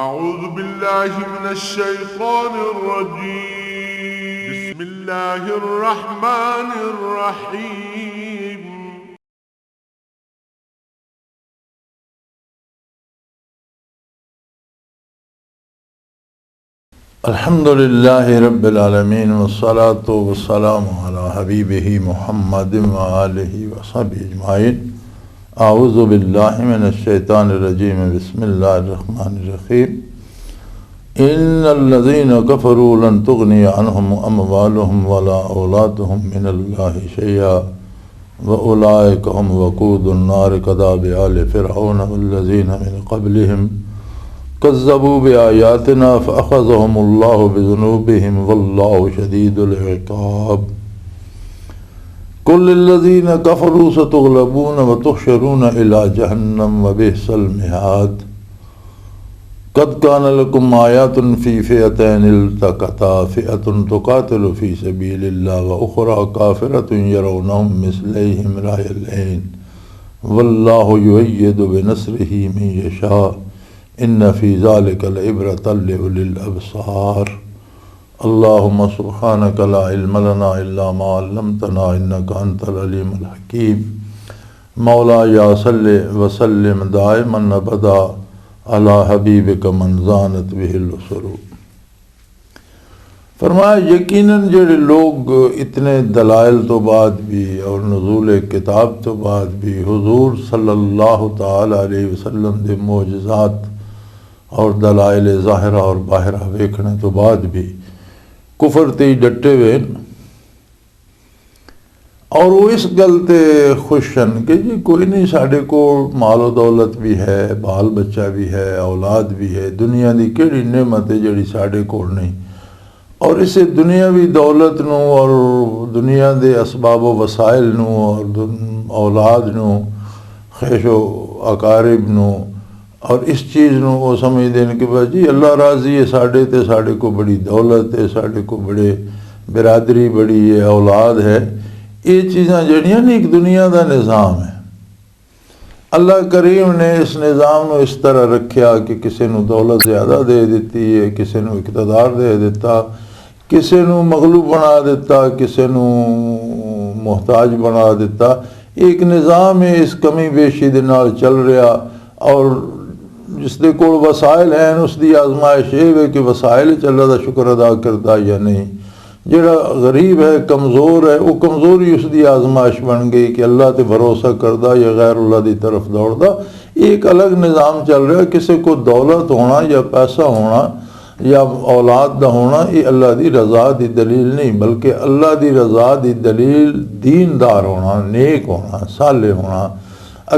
أعوذ بالله من الشيطان الرجيم. بسم الله الرحمن الرحيم. الحمد لله رب العالمين والصلاة والسلام على حبيبه محمد وآله وصحبه أجمعين. أعوذ بالله من الشيطان الرجيم. بسم الله الرحمن الرحيم. إن الذين كفروا لن تغني عنهم أموالهم ولا أولادهم من الله شيئا وأولئك هم وقود النار كداب آل فرعون والذين من قبلهم كذبوا بآياتنا فأخذهم الله بذنوبهم والله شديد العقاب. قل للذين كفروا ستغلبون وتحشرون إلى جهنم وبئس المهاد. قد كان لكم آيات في فئتين التقتا فئة تقاتل في سبيل الله وأخرى كافرة يرونهم مثليهم رأي العين والله يؤيد بنصره من يشاء إن في ذلك لعبرة لأولي الأبصار. اللهم سبحانك لا علم لنا إلا ما علمتنا إنك أنت العليم الحكيم. مولاي صل وسلم دائما أبدا على حبیبک من زانت به السرور. فرمایا یقیناً جڑے لوگ اتنے دلائل تو بعد بھی اور نزول کتاب تو بعد بھی حضور صلی اللہ تعالی علیہ وسلم دے معجزات اور دلائل ظاہرہ اور باہرہ ویکھنے تو بعد بھی کفر تے ڈٹے ہوئے اور وہ اس گل تے خوش ہیں کہ جی کوئی نہیں ساڈے کو مال و دولت بھی ہے بال بچہ بھی ہے اولاد بھی ہے دنیا دی کیڑی نعمت ہے جڑی ساڈے کو نہیں اور اسے دنیاوی دولت نو اور دنیا دے اسباب و وسائل نو اور اولاد نو خیش و اقارب نو اور اس چیز نو وہ سمجھ دین کہ جی اللہ راضی ہے ساڈے کو بڑی دولت ہے ساڈے کو بڑے برادری بڑی ہے اولاد ہے. یہ چیزاں جڑیاں نہیں ایک دنیا دا نظام ہے. اللہ کریم نے اس نظام نو اس طرح رکھیا کہ کسی نو دولت زیادہ دے دیتی ہے کسی نو اقتدار دے دیتا کسی نو مغلوب بنا دیتا کسی نو محتاج بنا دیتا. ایک نظام ہے اس کمی بیشی دے نال چل رہا اور جس دے کول وسائل ہیں اس دی آزمائش یہ ہے کہ وسائل اللہ دا شکر ادا کرتا یا نہیں. جڑا غریب ہے کمزور ہے وہ کمزوری اس دی آزمائش بن گئی کہ اللہ تے بھروسہ کردہ یا غیر اللہ دی طرف دوڑدا. ایک الگ نظام چل رہا ہے. کسی کو دولت ہونا یا پیسہ ہونا یا اولاد دا ہونا یہ اللہ دی رضا دی دلیل نہیں بلکہ اللہ دی رضا دی دلیل دیندار ہونا نیک ہونا صالح ہونا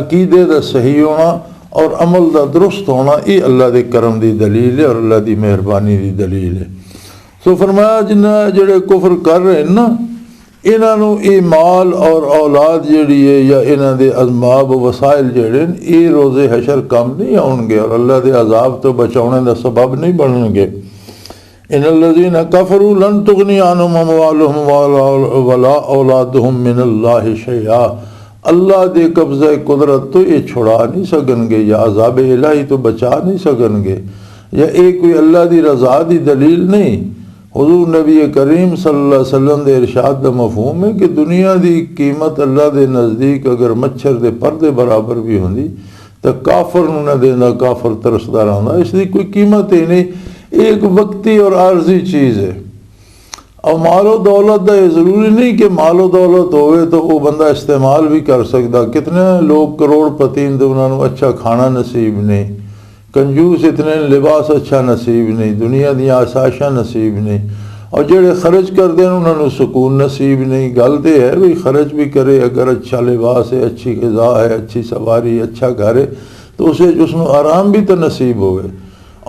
عقیدے دا صحیح ہونا اور عمل دا درست ہونا یہ اللہ دے کرم دی دلیل ہے اور اللہ دی مہربانی دی دلیل ہے. سو فرمایا جنہ جڑے کفر کر رہے ہیں نا انہاں نو یہ مال اور اولاد جڑی ہے یا انہاں دے اسباب و وسائل جڑے ہیں یہ روز حشر کم نہیں آؤں گے اور اللہ دے عذاب تو بچاؤنے دا سبب نہیں بنیں گے. ان الذین کفروا لن تغنی عنہم اموالہم ولا اولادہم من اللہ شیئا. اللہ دے قبضہ قدرت تو یہ چھڑا نہیں سکن گے یا عذاب الہی تو بچا نہیں سکن گے یا ایک کوئی اللہ دی رضا دی دلیل نہیں. حضور نبی کریم صلی اللہ علیہ وسلم دے ارشاد دا مفہوم ہے کہ دنیا دی قیمت اللہ دے نزدیک اگر مچھر دے پردے برابر بھی ہوندی تو کافر نو نہ دینا کافر ترسدا رہندا. اس دی کوئی قیمت ہی نہیں. ایک وقتی اور عارضی چیز ہے. اور مال و دولت دا یہ ضروری نہیں کہ مال و دولت ہوئے تو وہ بندہ استعمال بھی کر سکتا. کتنے لوگ کروڑ پتی تو انہوں نے اچھا کھانا نصیب نہیں کنجوس اتنے لباس اچھا نصیب نہیں دنیا دیا آسائشاں نصیب نہیں اور جڑے خرچ کر دیں انہوں نے سکون نصیب نہیں. گل تو ہے بھئی خرچ بھی کرے اگر اچھا لباس ہے اچھی غذا ہے اچھی سواری اچھا گھر ہے تو اسے جس نو آرام بھی تو نصیب ہوئے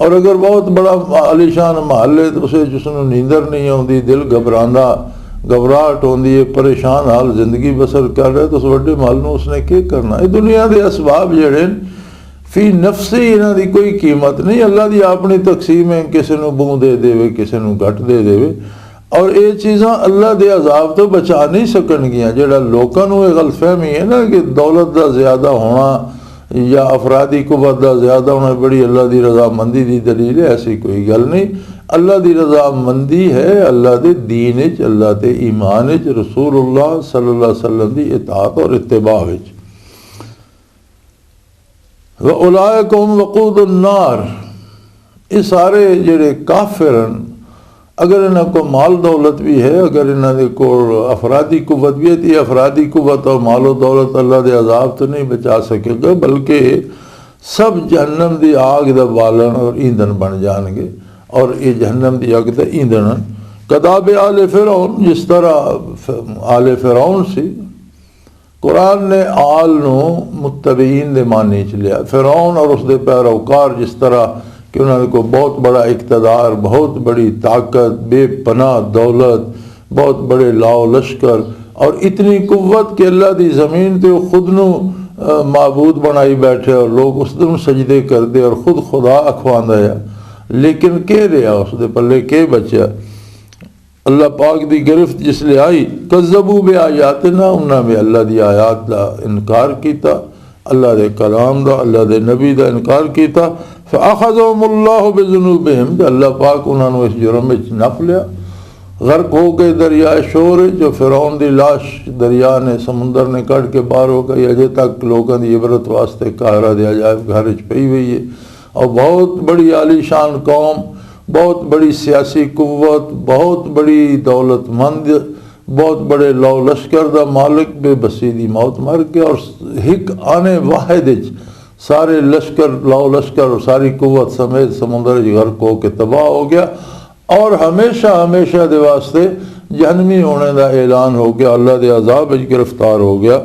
اور اگر بہت بڑا عالیشان محل ہے تو اسے جس نو نیندر نہیں آتی دل گھبراہٹ ہوندی ہے پریشان حال زندگی بسر کر رہے تو اس وڈے محل نو اس نے کیا کرنا. یہ دنیا دے اسباب جڑے فی نفسی انہاں دی کوئی قیمت نہیں. اللہ دی اپنی تقسیم ہے کسی نو بوں دے دے کسی نو گھٹ دے دے اور یہ چیزاں اللہ دے عذاب تو بچا نہیں سکن گیاں. جڑا لوکاں نو غلط فہمی ہے نا کہ دولت دا زیادہ ہونا या अफरादी कुव्वत दा ज़्यादा होना बड़ी अल्लाह की रजामंदी की दलील है, ऐसी कोई गल नहीं। अल्लाह की रजामंदी है अल्लाह के दीन विच, अल्लाह के ईमान विच, रसूलुल्लाह सल्लल्लाहु अलैहि वसल्लम की इताअत और इत्तिबा विच। व उलाइकुम वक़ूदुन नार, ये सारे जिहड़े काफिर हैं, अगर इन्हों को माल दौलत भी है, अगर इन्होंने को अफरादी कुव्वत भी है, तो ये अफरादी कुव्वत और मालो दौलत अल्लाह के अजाब तो नहीं बचा सकेगा, बल्कि सब जहन्नम की आग का बालन और ईंधन बन जाएंगे। और ये जहन्नम की आग का ईंधन कदाब आले फिरौन, जिस तरह आले फिरौन सी, कुरान ने आल नू मुत्तबईन दे मानी च लिया। फिरौन और उसके पैरोकार जिस तरह कि उन्होंने को बहुत बड़ा इक़्तिदार, बहुत बड़ी ताकत, बेपनाह दौलत, बहुत बड़े लाओ लश्कर और इतनी कुव्वत कि अल्लाह की ज़मीन तो खुद नू माबूद बनाई बैठे और लोग उस दिन सजदे करते और खुद खुदा अखवांदा है, लेकिन के रहा उसके पल्ले के बचा। अल्लाह पाक की गिरफ्त जिसले आई, कज़्ज़बू बे आयातिना, उन्होंने अल्लाह की आयात का इनकार किया, अल्लाह के कलाम का, अल्लाह के नबी का इनकार किया। फ़अख़ज़हुमुल्लाहु बिज़ुनूबिहिम, अल्लाह पाक उन्होंने इस जुर्म में नप लिया, गर्क हो गए दरियाए शोर, जो फिरौन की लाश दरिया ने समुंदर ने कढ़ के बाहर हो गई, अजे तक लोगों की इबरत वास्ते कहरा दे अजायब घर च पई हुई है। और बहुत बड़ी आलीशान कौम, बहुत बड़ी सियासी कुव्वत, बहुत बड़ी दौलतमंद, बहुत बड़े लौ लश्कर का मालिक बेबसी की मौत मर के, और हिक आने वाहिद सारे लश्कर लौ लश्कर और सारी कुव्वत समेत समुंदर गर्क हो के तबाह हो गया और हमेशा हमेशा के वास्ते जहन्नमी होने का ऐलान हो गया, अल्लाह के अजाब में गिरफ्तार हो गया।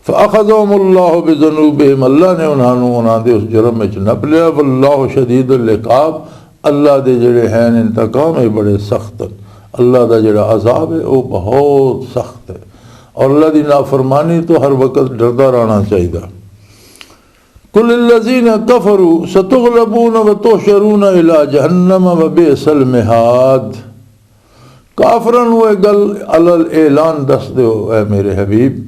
फ़अख़ज़हुमुल्लाहु बिज़ुनूबिहिम, अल्लाह ने उन्होंने उस जुर्म में नप लिया। वल्लाहु शदीदुल इक़ाब, अल्लाह के जिहड़े हैं इंतकाम है बड़े सख्त, अल्लाह का जिहड़ा अजाब है वो बहुत सख्त है। और अल्लाह की नाफरमानी तो हर वक्त डरदा रहना चाहिए। कुल लज़ीना कफ़रू सतुग़लबून व तुहशरून इला जहन्नम व बिअसल मिहाद, काफरन हुए गल अलल ऐलान दस दो ऐ मेरे हबीब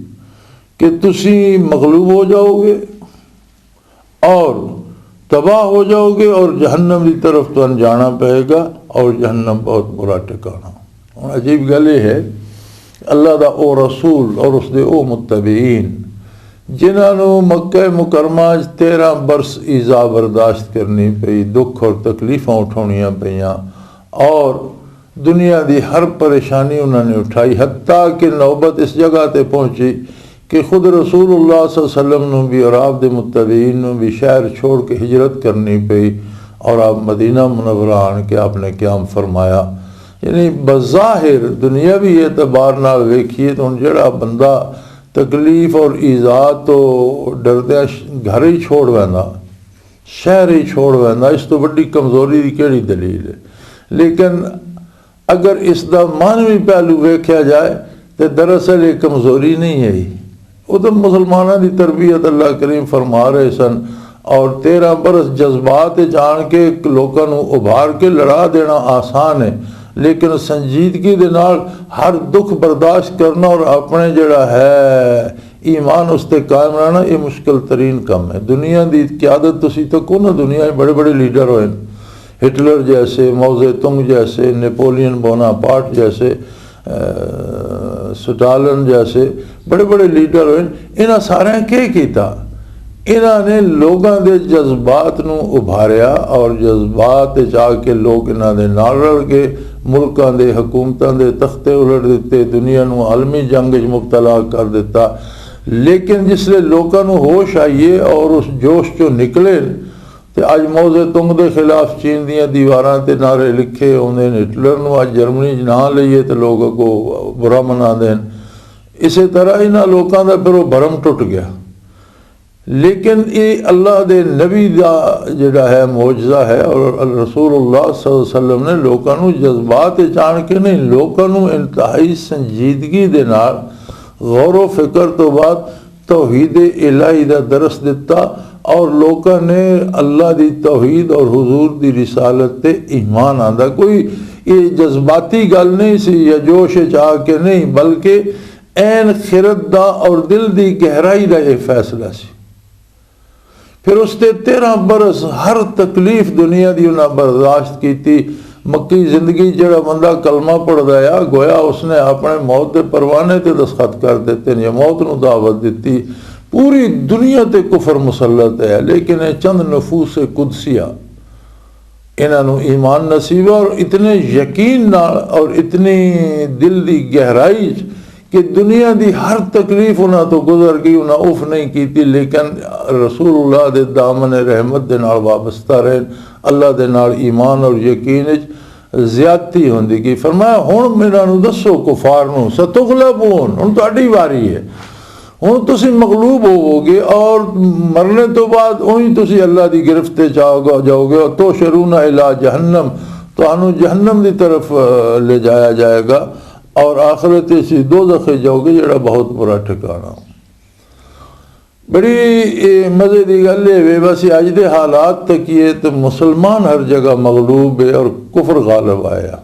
कि तुसी मगलूब हो जाओगे और तबाह हो जाओगे और जहन्नम की तरफ तो जाना पड़ेगा, और जहन्नम बहुत बुरा ठिकाना। और अजीब गल ये है, अल्लाह का ओ रसूल और उसके ओ मुत्तबईन जिन्होंने मक्के मुकरमा 13 बरस ईज़ा बर्दाश्त करनी पई, दुख और तकलीफ़ां उठानियाँ पईयां और दुनिया की हर परेशानी उन्होंने उठाई, हत्ता कि नौबत इस जगह पर पहुँची कि खुद रसूलुल्लाह सल्लल्लाहु अलैहि वसल्लम भी और आप दे मुत्तबईन भी शहर छोड़ के हिजरत करनी पई और आप मदीना मुनव्वरा आन के आपने क़याम फरमाया। यानी बज़ाहिर दुनियावी एतबार नाल वेखिए तो जिहड़ा बंदा तकलीफ़ और ईज़ा तो डरदे घर ही छोड़ वैंदा, शहर ही छोड़ वैंदा, इस तो वड्डी कमज़ोरी की केड़ी दलील है। लेकिन अगर इसका मानवी पहलू वेख्या जाए तो दरअसल ये कमज़ोरी नहीं है, वो तो मुसलमानों की तरबियत अल्लाह करीम फरमा रहे सन। और 13 बरस जज्बात जान के लोगों को उभार के लड़ा देना आसान है, लेकिन संजीदगी दे नाल हर दुख बर्दाश्त करना और अपने जड़ा है ईमान उस पर कायम रहना, ये मुश्किल तरीन काम है। दुनिया की क्यादत तुसी तो को ना, दुनिया में बड़े बड़े लीडर होए, हिटलर जैसे, मौजे तुंग जैसे, नेपोलियन बोनापार्ट जैसे, स्टालिन जैसे बड़े बड़े लीडर हुए, इन्होंने सारे के किया, इन्होंने लोगों के जज्बात नूं उभारिया और जज्बात जाके लोग इन्होंने नाल रल के मुल्कों के हुकूमतों के तख्ते उलट दिते, दुनिया नूं आलमी जंग च मुबतला कर दिता। लेकिन जिसले लोगों को होश आइए और उस जोश चो निकले तो अज मौजे तुंग के खिलाफ चीन दियां दीवारां ते नारे लिखे आउंदे, हिटलर नूं अज जर्मनी च ना लईए तो लोग अगों बुरा मना देन। इस तरह इन्हां लोगों का फिर वो भरम टुट गया। लेकिन ये अल्लाह के नबी का जिहड़ा है मौजज़ा है और रसूलुल्लाह सल्लल्लाहु अलैहि वसल्लम ने लोगों को जज्बात जान के नहीं, लोगों को इंतहाई संजीदगी दे नाल गौर व फिक्र तो बाद तौहीद इलाही का दरस दिता और लोगों ने अल्लाह की तौहीद और हुजूर की रिसालत ते ईमान आंदा। कोई ये जज्बाती गल नहीं सी या जोश चाह के नहीं, बल्कि ऐन खिरत दा और दिल की गहराई का यह फैसला सी। फिर उसते 13 बरस हर तकलीफ दुनिया की उन्हें बर्दाश्त की। मक्की जिंदगी जड़ा बंदा कलमा पढ़ता है गोया उसने अपने मौत के परवाने ते दस्तखत कर दिते ने, मौत को दावत दी। पूरी दुनिया ते कुफर मुसलत है, लेकिन ये चंद नफूस कुदसिया इन्हों ईमान नसीब और इतने यकीन नाल और इतनी दिल की गहराई कि दुनिया की हर तकलीफ उन्होंने तो गुजर गई, उन्हें उफ नहीं की, लेकिन रसूलुल्लाह दे दामन रहमत दे नाल वाबस्ता रहे, अल्लाह दे नाल ईमान और यकीन ज्यादती होंदी की। फरमाया हुण मेरा दसो कुफार नूं सतुगलबून, हुण तुहाडी वारी है, हुण तुसीं मगलूब होवोगे और मरने तो बाद उही तुसीं अल्लाह की गिरफ्त जाओगे। तो शरूना इला जहन्नम, तुहानूं जहन्नम की तरफ ले जाया जाएगा और आखिरत इसी दोज़ख जाओगे जड़ा बहुत बुरा ठिकाना। बड़ी मज़े की गल है बस अज के हालात तकिए तो मुसलमान हर जगह मगलूब है और कुफर गालिब आया,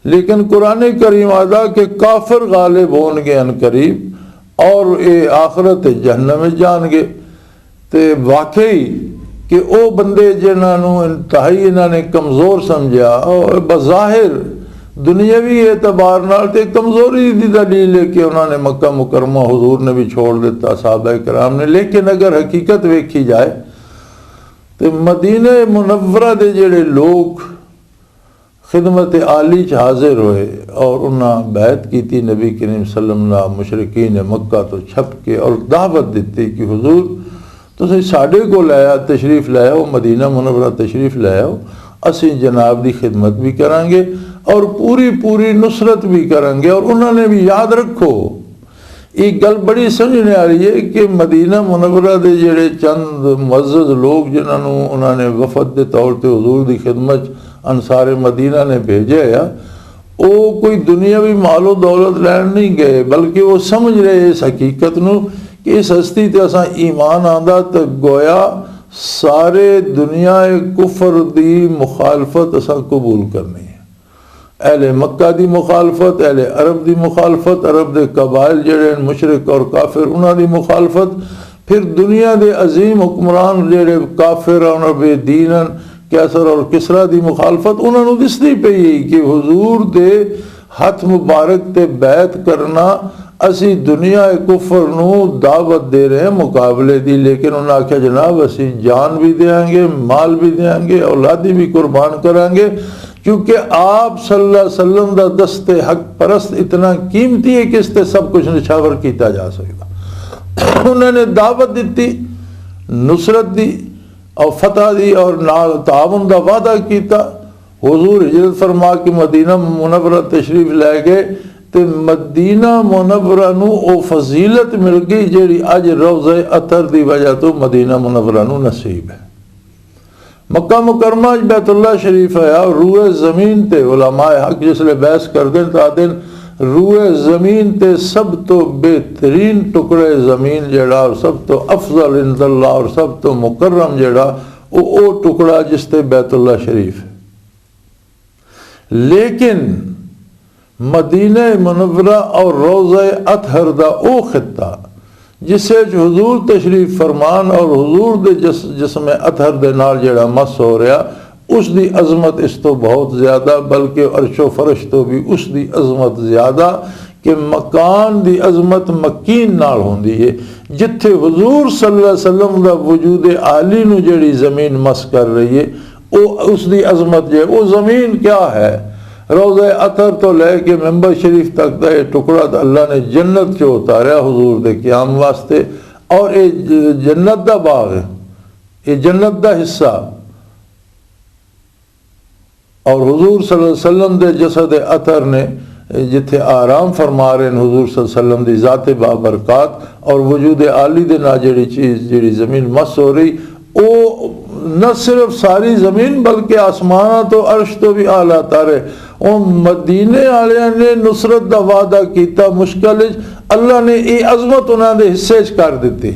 लेकिन कुरान करीम आदा के काफिर गालिब होंगे अनकरीब और ये आखिरत जहन्नम जाएंगे। तो वाकई कि वो बंदे जिन्होंने इंतहाई इन्होंने कमज़ोर समझा और बज़ाहिर दुनियावी एतबार नाल ते कमज़ोरी की दलील है कि उन्होंने मक्का मुकरमा हुजूर ने भी छोड़ दिता, सहाबा कराम ने। लेकिन अगर हकीकत वेखी जाए तो मदीने मुनव्वरा दे जेड़े लोग खिदमत आली च हाजिर हुए और उन्हें बैत की नबी करीम सल्लल्लाहु मुशरिकीन मक्का तो छप के और दावत दी कि हुजूर तुसीं साडे को लाया तशरीफ़ लाओ, मदीना मुनव्वरा तशरीफ़ लाओ, असी जनाब की खिदमत भी करांगे और पूरी पूरी नुसरत भी करेंगे। और उन्होंने भी याद रखो एक गल बड़ी समझने वाली है कि मदीना मुनव्वरा दे जेड़े चंद मुअज़्ज़ज़ लोग जिन्होंने उन्होंने वफद के तौर पर हुजूर की खिदमत अंसारे मदीना ने भेजे आ, वो कोई दुनियावी मालो दौलत लैन नहीं गए, बल्कि वो समझ रहे इस हकीकत नूं कि इस हस्ती ते असां ईमान आंदा तो गोया सारे दुनिया कुफर की मुखालफत असां कबूल करनी है। अहले मक्का की मुखालफत, अहले अरब की मुखालफत, अरब के कबाइल जड़े मुशरिक और काफिर उन्होंने मुखालफत, फिर दुनिया के अजीम हुक्मरान जड़े काफिर और बेदीन कैसर और किसरा की मुखालफत उन्होंने दिसती पई कि हुजूर के हथ मुबारक ते बैत करना असी दुनिया कुफर नूं दावत दे रहे हैं मुकाबले दी। लेकिन उन्होंने आख्या जनाब असी जान भी देंगे, माल भी देंगे, औलादी भी कुर्बान करांगे, क्योंकि आप सल्लल्लाहु अलैहि वसल्लम दा दस्ते हक परस्त इतना कीमती है कि इससे सब कुछ निछावर किया जा सकता। उन्होंने दावत दी, नुसरत दी और फतह दी और नाल ताउन दा वादा किया। हुजूर हिजरत फरमा के मदीना मुनव्वरा तशरीफ लै गए तो मदीना मुनव्वरा नूं ओ फजीलत मिल गई जिहड़ी अज रोज़े अतर की वजह तो मदीना मुनव्वरा नूं नसीब है। मक्का मुकरमा बैतुल्ला शरीफ है और रूए ज़मीन ते उलमाए हक जिसले बहस करते हैं तो आते रूए ज़मीन ते सब तो बेहतरीन टुकड़े ज़मीन जड़ा और सब तो अफजल इंदल्ला और सब तो मुकर्रम जड़ा वो टुकड़ा जिसते बैतुल्ला शरीफ है। लेकिन मदीना मुनव्वरा और रोज़े अतहर दा ओ खित्ता जिसे हुजूर तशरीफ फरमान और हुजूर दे जिसमें अतहर दे नाल जड़ा मस हो रहा उसकी अजमत इस तो बहुत ज़्यादा, बल्कि अर्शो फरश तो भी उसकी अजमत ज़्यादा कि मकान की अजमत मकीन नाल होंदी है। जिथे हुजूर सल्लल्लाहु अलैहि वसल्लम दा वजूद आली नूं जड़ी ज़मीन मस कर रही है वो उसकी अजमत जो वो ज़मीन क्या है, रोज़े अतर तो लैके मेंबर शरीफ तक का ये टुकड़ा तो अल्लाह ने जन्नत चो उतारा हुजूर दे क़याम वास्ते। और ये जन्नत दा बाग है, ये जन्नत दा हिस्सा और हुजूर सल्लल्लाहु अलैहि वसल्लम दे जसद अतर ने जिथे आराम फरमा रहे हैं हुजूर सल्लल्लाहु अलैहि वसल्लम दी ज़ाते बाबरकत और वजूद आली दे ना जड़ी चीज़ जड़ी ज़मीन मस हो रही वो न सिर्फ सारी ज़मीन बल्कि आसमाना तो अर्श तो भी आला तारे। और मदीने वाले ने नुसरत का वादा किया मुश्किल अल्लाह ने ये अजमत उन्होंने हिस्से कर दी।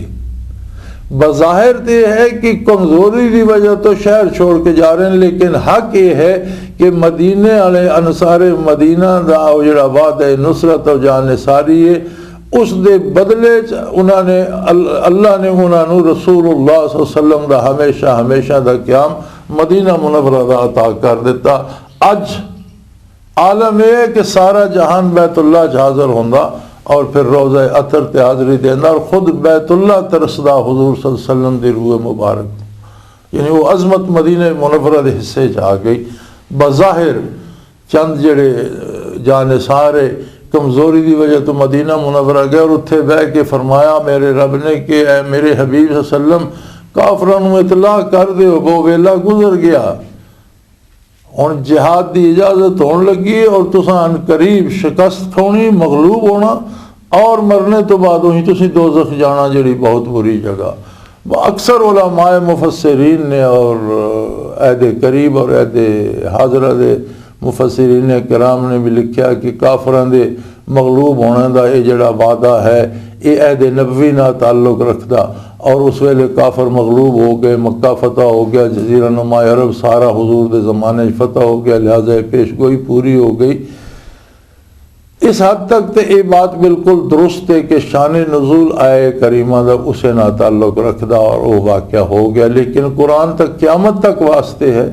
बज़ाहिर तो यह है कि कमज़ोरी की वजह तो शहर छोड़ के जा रहे हैं, लेकिन हक ये है कि मदीने वाले अनसारे मदीना का जड़ा वादा नुसरत और जान सारी है उस दे बदले उन्होंने अल्लाह ने उन्होंने रसूलुल्लाह सल्लल्लाहु अलैहि वसल्लम का हमेशा हमेशा का क़याम मदीना मुनव्वरा दा अता कर दिता। अज आलम यह है कि सारा जहान बैतुल्लाह च हाज़र होंदा और फिर रोज़ा अतर ते हाज़री देना और खुद बैतुल्लाह तरसदा हुज़ूर सल्लल्लाहु अलैहि वसल्लम दी रूह मुबारक, यानी वो अज़मत मदीने मुनव्वरा दे हिस्से च आ गई। बज़ाहिर चंद जड़े जानिसारे कमज़ोरी की वजह तो मदीना मुनव्वरा गए और उत्थे बह के फरमाया मेरे रब ने कि मेरे हबीब सल्लम काफरां नूं इतलाह कर दो, वो वेला गुजर गया, हुण जिहाद की इजाज़त होने लगी और तुसां करीब शिकस्त होनी, मगलूब होना और मरने तो बाद ही तुसीं दोज़ख जाना, जिहड़ी बहुत बुरी जगह। अक्सर उलमाए मुफस्सिरीन ने और अहदे करीब और अहदे हाज़रा दे मुफस्सिरीन किराम ने भी लिखा कि काफरां दे मगलूब होने का यह जड़ा वादा है ये अहदे नबवी नाल ताल्लुक रखदा और उस वेले काफर मगलूब हो गए, मक्का फतह हो गया, जजीरा नुमा अरब सारा हुजूर के ज़माने फतह हो गया, लिहाजा पेशगोई पूरी हो गई। इस हद तक तो ये बात बिल्कुल दुरुस्त है कि शान नज़ूल आए करीमा का उसे ना ताल्लुक रखदा और वो वाक़या हो गया, लेकिन कुरान तक क़यामत तक वास्ते है।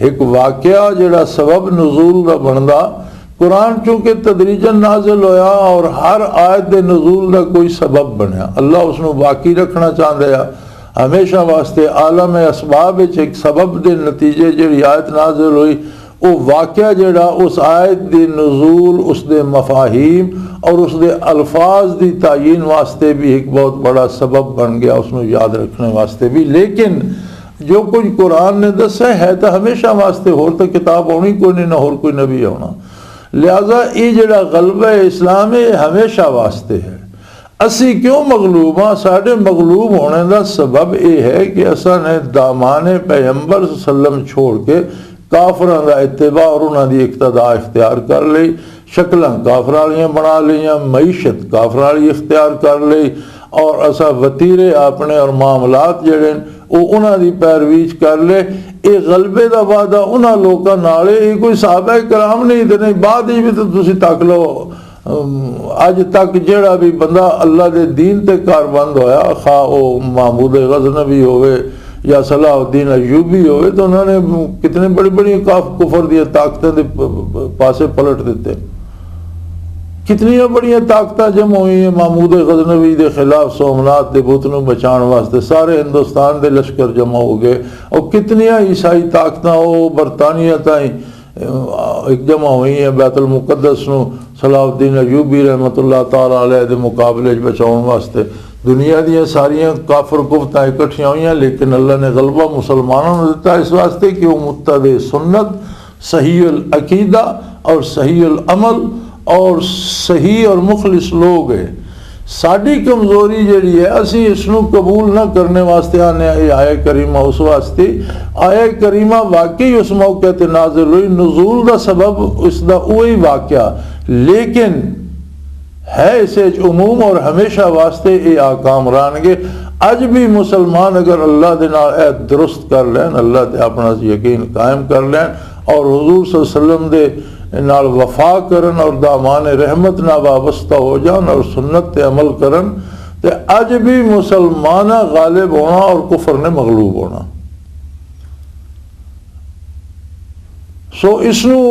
एक वाक़या जिहड़ा सबब नज़ूल का बनदा, कुरान चूँकि तदरीजन नाजिल होया और हर आयत के नज़ूल का कोई सबब बनया, अल्लाह उसनू बाकी रखना चाहता है हमेशा वास्ते। आलम असबाब एक सबब के नतीजे जी आयत नाजिल हुई, वो वाक़या जिहड़ा उस आयत की नज़ूल, उसके मफाहीम और उसके अल्फाज की तायीन वास्ते भी एक बहुत बड़ा सबब बन गया, उसनू याद रखने वास्ते भी। लेकिन जो कुछ कुरान ने दसा है तो हमेशा वास्ते, होर तो किताब होनी कोई नहीं, ना होर कोई नबी होना। लिहाजा ये जड़ा गलबा इस्लाम है हमेशा वास्ते है। असी क्यों मगलूब हाँ? साढ़े मगलूब होने का सबब यह है कि असा ने दामाने पैगंबर सल्लम छोड़ के काफरां का इत्तिबा और उन्होंने इक्तदा इख्तियार कर ली, शक्लां काफर वालियां बना लियां, मईशत काफर वाली इख्तियार कर ली और असा वतीरे अपने और मामलात जड़े वो उन्होंने पैरवीच कर ले। ये गलबे का वादा उन्होंने लोगों नाल है, कोई साहबा कराम नहीं देने। बाद भी तो तुसी तक लो अज तक जिहड़ा भी बंदा अल्लाह के दीन ते कारबंद होया, खा वो महमूद गज़नवी होवे या सलाहुद्दीन अयूबी होवे, तो उन्होंने कितने बड़ी बड़ी कुफर दी ताकतों के पासे पलट दिते। कितनी बड़िया ताकत जमा हुई है महमूद गज़नवी के खिलाफ, सोमनाथ के बुत नूं बचाने वास्ते सारे हिंदुस्तान के लश्कर जमा हो गए और कितनिया ईसाई ताकत वो बरतानिया ताई एक जमा हुई है बैतुल मुक़द्दस नूं सलाहुद्दीन अयूबी रहमतुल्लाह तआला अलैह के मुकाबले बचाने वास्ते। दुनिया दी सारिया काफर कुफ्तां इकट्ठियां हुई, लेकिन अल्लाह ने गलबा मुसलमानों को दिता इस वास्ते कि वो मुत्तबे सुन्नत, सही अल अकीदा और सही अल अमल और सही और मुखलिस लोग है। साड़ी कमज़ोरी जी है, असी इसनू कबूल न करने वास्ते आने आया करीमा उस वास्ते। आया करीमा वाकई उस मौके पर नाजिल हुई, नज़ूल का सबब इसका वही वाक़या, लेकिन है इसे उमूम और हमेशा वास्ते ये आकाम रहनगे। अज भी मुसलमान अगर अल्लाह के नाल दुरुस्त कर लैन, अल्लाह ते अपना यकीन कायम कर लैन और हुजूर सल्लल्लाहु अलैहि वसल्लम दे नाल वफा करन और दामान रहमत ना वाबस्ता हो जान और सुन्नत ते अमल करन, ते अज भी मुसलमान गालिब होना और कुफर ने मगलूब होना। सो इसनू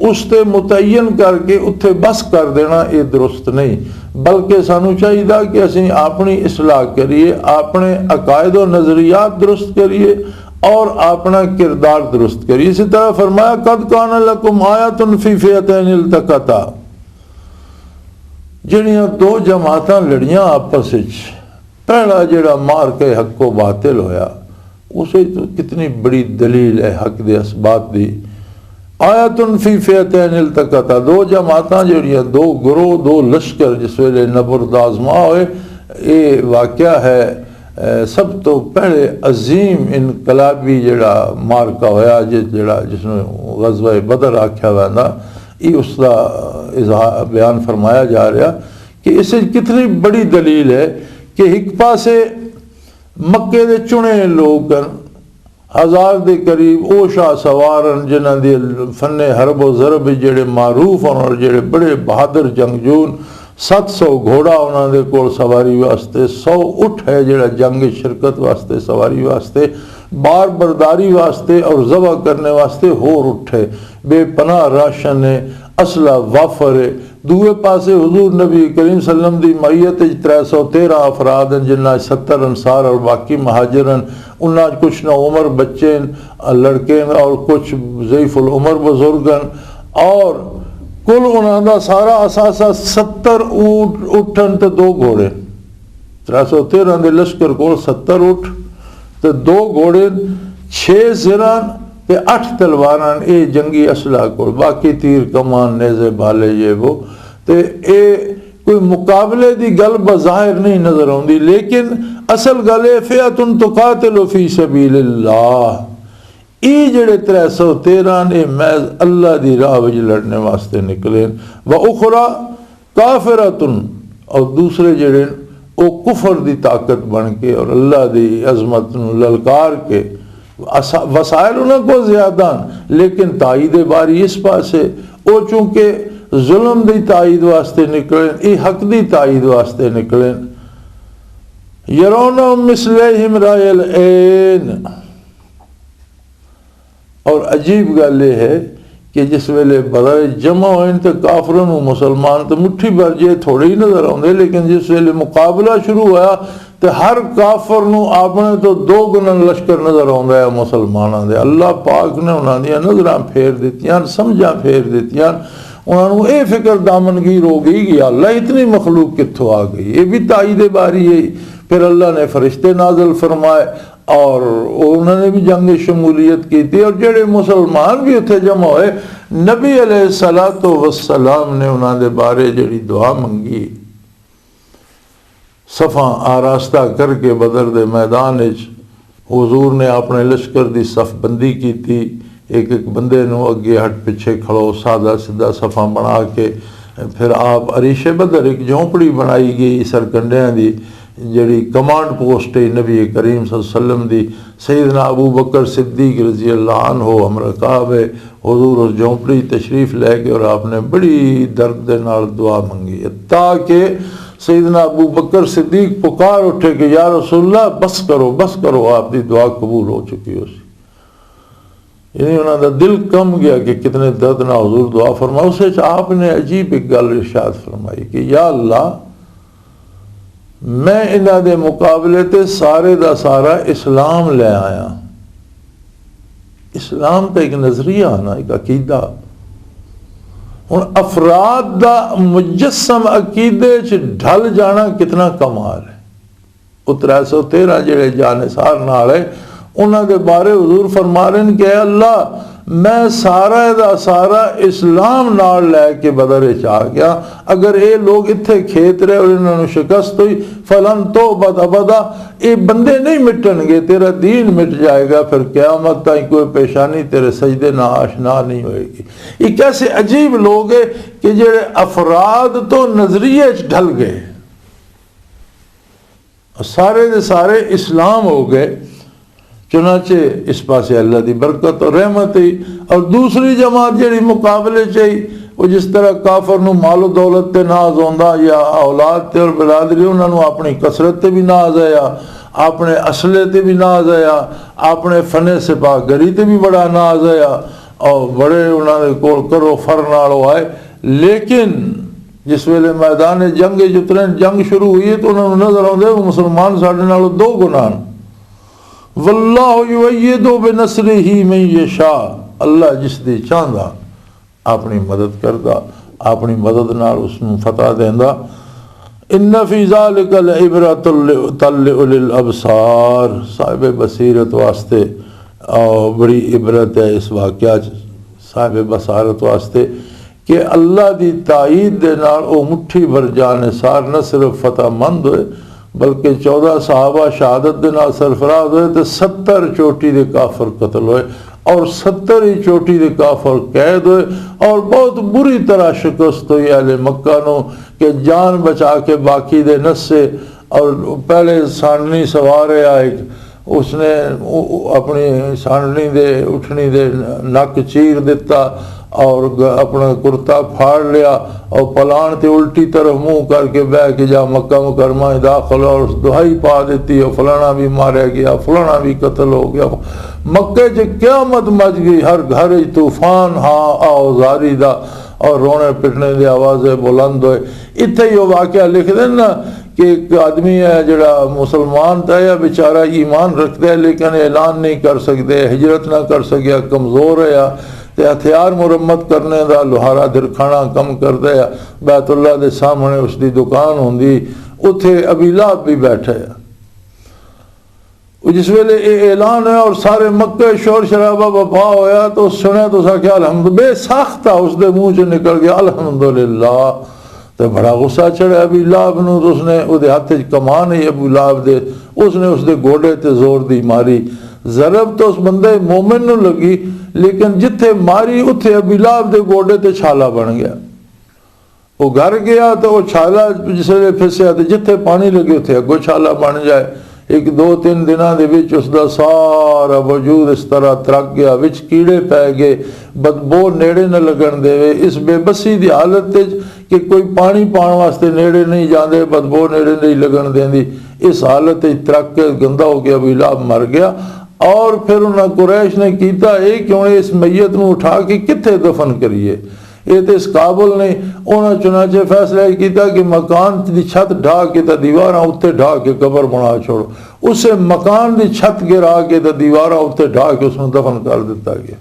उसते मुतयन करके उत्थे बस कर देना ये दुरुस्त नहीं, बल्कि सानू चाहिए कि असीं अपनी इसलाह करिए, अपने अकायद और नज़रियात दुरुस्त करिए और अपना किरदार दुरुस्त करिए। इसी तरह फरमाया कद कान लकुम आयतुन फी फिअतैन इल्तक़ता, जिहड़ियां दो जमातां लड़ियां आपस विच, पहला जिहड़ा मार के हक्को बातिल होया उसे तो कितनी बड़ी दलील है हक दे असबात दी। आयतुन फी फिअतैन इल्तक़ता, दो जमातां जिहड़ियां, दो गुरोह, दो लश्कर जिस वेले नबरद आज़मा होए, ये वाक़या है सब तो पहले अजीम इनकलाबी जिहड़ा मारका होया जिसमें ग़ज़वा बदर आख्या वैंदा, ये उसका इज़हार बयान फरमाया जा रहा कि इससे कितनी बड़ी दलील है कि एक पासे मक्के दे चुने लोग 1000 के करीब वो शाह सवारन जिन्हां दे फन्ने हरब व ज़रब जिहड़े मारूफ और जिहड़े बड़े बहादुर जंगजून 700 घोड़ा उन्होंने कोल सवारी वास्ते, 100 उठ है जिहड़ा जंग शिरकत वास्ते सवारी वास्ते, बार बरदारी वास्ते और ज़बह करने वास्ते होर उठ है, बेपनाह राशन है, असला वाफर है। दूए पासे हुजूर नबी करीम सल्लम दी मैयत 313 अफराद हैं, जिन्हें 70 अंसार और बाकी महाजरन, उन्हें कुछ न उमर बच्चे लड़के और कुछ ज़ईफ़ुल उमर बुजुर्गन, और कुल उन्होंने सारा असासा 70 ऊँट उठन तो 2 घोड़े, 313 के लश्कर को 70 ऊँट तो 2 घोड़े, 6 ज़िरान ते 8 तलवारां, ये जंगी असला को, बाकी तीर कमान नेज़े भाले ये वो, तो ये कोई मुकाबले की गल बज़ाहिर नहीं नज़र आती, लेकिन असल गल है फ़िअतुन तुक़ातिलु फ़ी सबीलिल्लाह। ये जड़े 313 ने महज अल्लाह की राह विच लड़ने वास्ते निकले, व उखरा काफिरतुन, और दूसरे जड़े वो कुफर की ताकत बन के और अल्लाह की अजमत ललकार के, वसाइल उनको ज्यादा, लेकिन ताईद बारी इस पासे वो चूंकि जुल्म की ताईद वास्ते निकले, हक की ताईद वास्ते निकले। यरौना मिसलहिम रायल ऐन, और अजीब गल यह है कि जिस वेले बदर जमा होए तो काफरों मुसलमान तो मुट्ठी भर जे थोड़े ही नजर आते, लेकिन जिस वेले मुकाबला शुरू होया तो हर काफर नूं अपने तो 2 गुना लश्कर नजर आता है मुसलमानों के। अल्लाह पाक ने उन्होंने नज़रां फेर दित्तियां, समझां फेर दित्तियां, उन्होंने ये फिक्र दामनगीर हो गई कि अल्लाह इतनी मखलूक कित्थों आ गई। ये भी ताईद बारी है। फिर अल्लाह ने फरिश्ते नाज़िल फरमाए और उन्होंने भी जंग शमूलियत की थी, और जेड़े मुसलमान भी उत्थे जमा होए, नबी अलैहिस्सलातु वस्सलाम ने उन्होंने बारे जड़ी दुआ मंगी, सफ़ा आरास्ता करके बदर दे मैदान हुजूर ने अपने लश्कर की सफ़बंदी की थी। एक एक बंदे नूं अगे हट पिछे खड़ो, सादा सीधा सफ़ा बना के फिर आप अरीशे बदर एक झोंपड़ी बनाई गई सरकंडियां की, जड़ी कमांड पोस्ट है नबी करीम सल्लल्लाहु अलैहि वसल्लम दी। सैयदना अबू बकर सिद्दीक रज़ी अल्लाह अन्हु हमरकाब है, हुजूर उस झोंपड़ी तशरीफ़ लैके और आपने बड़ी दर्द दे नाल दुआ मंगी, ताकि सैयदना अबू बकर सिद्दीक पुकार उठे कि या रसूलल्लाह बस करो, आपकी दुआ कबूल हो चुकी हो सी। यानी उन्होंने दिल कम गया कि कितने दर्द ना हुजूर दुआ फरमाओ। उस आपने अजीब एक गल इरशाद फरमाई कि या अल्लाह, मैं इन्हां दे मुकाबले ते सारे दा सारा इस्लाम ले आया। इस्लाम तो एक नजरिया ना, एक अकीदा। हुण अफराद दा मुजस्सम अकीदे च ढल जाना कितना कमाल है। वो 313 जेड़े जानिसार नाल है, उन्होंने बारे हुजूर फरमा रहे हैं कि अल्लाह, मैं सारा दा सारा इस्लाम नाल लैके बदर च आ गया। अगर ये लोग इत्थे खेत रहे और इन्होंने शिकस्त हुई, फलन तो बदा ये बंदे नहीं मिटनगे, तेरा दीन मिट जाएगा, फिर क़यामत तक कोई पेशानी तेरे सजदे ना आशना नहीं होएगी। ये कैसे अजीब लोग है कि जेड़े अफराद तो नजरिए च ढल गए, सारे दे सारे इस्लाम हो गए। चुनाचे इस पासे अल्लाह की बरकत और रहमत ही। और दूसरी जमात जी मुकाबले चाहिए, वो जिस तरह काफर नूं मालो दौलत ते नाज आंदा या औलाद ते और बिरादरी, उन्होंने अपनी कसरत ते भी नाज आया, अपने असले ते भी नाज आया, अपने फने सिपाहगरी ते भी बड़ा नाज आया, और बड़े उन्होंने कोल करो फर नाल आए। लेकिन जिस वेले मैदान जंग उतरे, जंग शुरू हुई है, तो उन्होंने नजर आते मुसलमान साढ़े नालों 2 गुना। वल्लाहु युअय्यिदु बिनस्रिही मन यशा, अल्लाह जिसदी चाहता अपनी मदद करदा, अपनी मदद नाल उसनूं फतह देंदा। इन्ना फी ज़ालिका लइब्रतन लिउलिल अबसार, साहिब बसीरत वास्ते बड़ी इबरत है इस वाक़या साहिब बसारत वास्ते कि अल्लाह की ताईद दे नाल वो मुट्ठी भर जानिसार न सिर्फ फतहमंद होए, बल्कि 14 सहाबा शहादत दे नाल सरफराज होए, तो 70 चोटी दे काफर कतल होए, और 70 ही चोटी दे काफर कैद होए, और बहुत बुरी तरह शिकस्त हुई अहले मक्का नूं कि जान बचा के बाकी दे नस्से। और पहले साननी सवार है, उसने अपनी साननी दे उठनी दे नक चीर दिता और अपना कुर्ता फाड़ लिया और पलाण ते उल्टी तरफ मुंह करके बह के जा मक्का मुकरमा दाखिल, और उस दुहाई पा देती और फलाना भी मारा गया, फलाना भी कत्ल हो गया। मक्के च क़यामत मच गई, हर घर तूफान हाँ आओजारी दा और रोने पिटने की आवाज़ें बुलंद होए। इत्थे ही वाक़या लिख दें ना कि एक आदमी है जड़ा मुसलमान था या बेचारा ईमान रखता है लेकिन ऐलान नहीं कर सकते, हिजरत ना कर सकिया, कमज़ोर है, तो हथियार मुरम्मत करने का लुहारा दिरखाना कम करता है। बैतुल्ला के सामने उसकी दुकान होंगी, उत्थे अबी लहब भी बैठे है। जिस वेले ये ऐलान है और सारे मक्के शोर शराबा बपा होया तो सुने तो क्या अलहमद बेसाख्ता उसके मुँह च निकल गया अल्हम्दुलिल्लाह। तो बड़ा गुस्सा चढ़ा अबी लहब नूं, तो उसने उहदे हत्थ च कमान है अबू लहब दे, उसने उसके गोडे ते जोर दी मारी। जरब तो उस बंदे मोमिन नूं लगी, लेकिन जिथे मारी उत्थे अबी लहब दे गोडे ते छाला बन गया। वो घर गया तो वो छाला जिसले फिसया तो जिथे पानी लगे उत्थे अगो छाला बन जाए। एक दो तीन दिनों के विच उसका सारा वजूद इस तरह तरक गया, विच कीड़े पै गए, बदबू नेड़े न लगन देवे। इस बेबसी की हालत कि कोई पानी पाने वास्ते नेड़े नहीं जाते, बदबू नेड़े नहीं लगन देंदी, इस हालत तरक के गंदा हो गया, अबू लहब मर गया। और फिर उन्हें कुरैश ने किया कि हुण इस मैयत को उठा के कित्थे दफन करिए, ये तो इस काबुल नहीं। उन्होंने चुनाचे फैसला किया कि मकान की छत ढा के तो दीवारा उत्ते ढा के कबर बना छोड़ो। उसे मकान की छत गिरा के तो दीवारा उत्ते ढा के उसमें दफन कर दिता गया।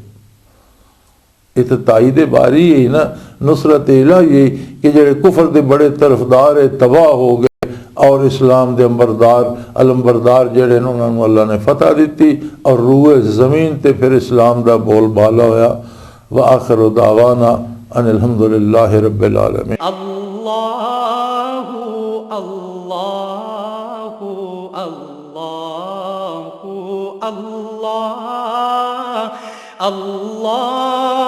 ये तो ताईद बारी ही ना, नुसरत इलाही कि जेड़े कुफर के बड़े तरफदार है तबाह हो गए और इस्लाम के अंबरदार अलंबरदार जेड़े उन्होंने अल्लाह ने फतह दी और रूए ज़मीन ते फिर इस्लाम का बोलबाला होया। व आखिर दावाना अल्हम्दुलिल्लाहि रब्बिल आलमीन। अल्लाहु अल्लाहु अल्लाहु अल्लाह अल्लाह